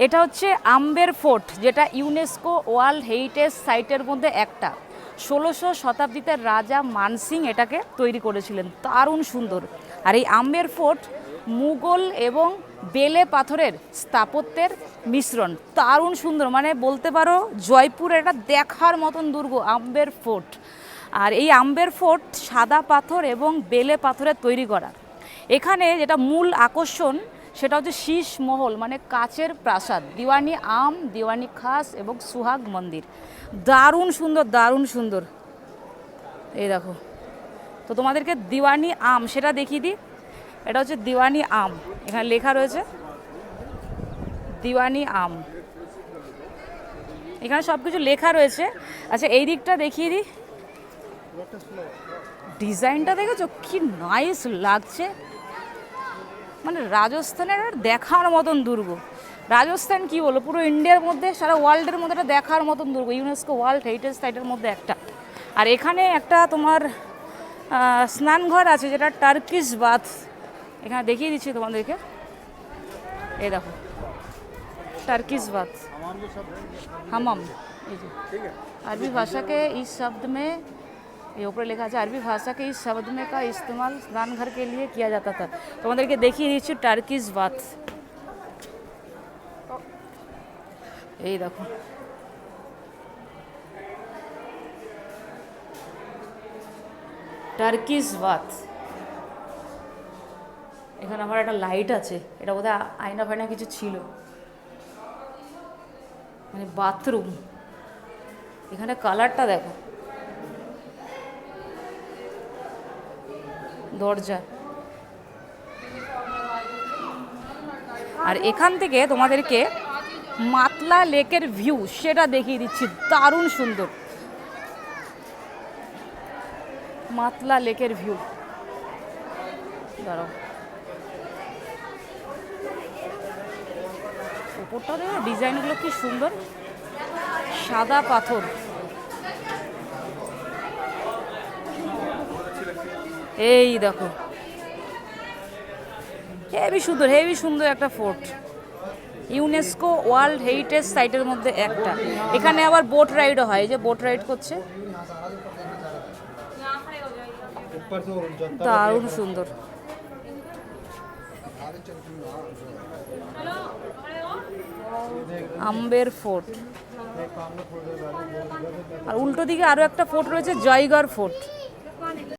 এটা হচ্ছে আম্বের ফোর্ট, যেটা ইউনেস্কো ওয়ার্ল্ড হেরিটেজ সাইটের মধ্যে একটা। 16শো শতাব্দীতে রাজা মানসিং এটাকে তৈরি করেছিলেন, দারুণ সুন্দর। আর এই আম্বের ফোর্ট মুঘল এবং বেলে পাথরের স্থাপত্যের মিশ্রণ, দারুণ সুন্দর। মানে বলতে পারো জয়পুর এটা দেখার মতন দুর্গ আম্বের ফোর্ট। আর এই আম্বের ফোর্ট সাদা পাথর এবং বেলে পাথরের তৈরি করা। এখানে যেটা মূল আকর্ষণ সেটা হচ্ছে শীষ মহল, মানে কাচের প্রাসাদ, দিওয়ানি আম, দিওয়ানি খাস এবং সুহাগ মন্দির। দারুণ সুন্দর, দারুণ সুন্দর। এই দেখো, তো তোমাদেরকে দিওয়ানি আম সেটা দেখিয়ে দিই। এটা হচ্ছে দিওয়ানি আম, এখানে লেখা রয়েছে দিওয়ানি আম, এখানে সব কিছু লেখা রয়েছে। আচ্ছা এই দিকটা দেখিয়ে দিই, ডিজাইনটা দেখেছো কি নাইস লাগছে। মানে রাজস্থানের দেখার মতন দুর্গ। রাজস্থান কি বলো, পুরো ইন্ডিয়ার মধ্যে, সারা ওয়ার্ল্ডের মধ্যে একটা দেখার মতন দুর্গ, ইউনেস্কো ওয়ার্ল্ড হেরিটেজ সাইটের মধ্যে একটা। আর এখানে একটা তোমার স্নানঘর আছে যেটা টার্কিশ বাথ, এখানে দেখিয়ে দিচ্ছি তোমাদেরকে। এই দেখো টার্কিশ बात हमाम। अरबी भाषा के इस शब्द में, ये ऊपर लिखा है अरबी भाषा के इस शब्द में का इस्तेमाल स्नान घर के लिए किया जाता था। তোমাদেরকে দেখিয়ে দিচ্ছি টার্কিশ बात। এই দেখো টার্কিশ बात। এখানে আমার একটা লাইট আছে, এটা বোধহয় আয়না ফায়না কিছু ছিল। মানে বাথরুম, এখানে কালারটা দেখো, দরজা। আর এখান থেকে তোমাদেরকে মাতলা লেকের ভিউ সেটা দেখিয়ে দিচ্ছি, দারুণ সুন্দর মাতলা লেকের ভিউ। দাঁড়াও, উপরটা দেখো ডিজাইনগুলো কি সুন্দর, সাদা পাথর। এই দেখো হেভি সুন্দর, হেভি সুন্দর একটা ফোর্ট, ইউনেস্কো ওয়ার্ল্ড হেরিটেজ সাইটের মধ্যে একটা। এখানে আবার বোট রাইডও হয়, যে বোট রাইড করছে, দারুণ সুন্দর। আম্বের ফোর্ট। আর উল্টো দিকে আরো একটা ফোর্ট রয়েছে, জয়গড় ফোর্ট।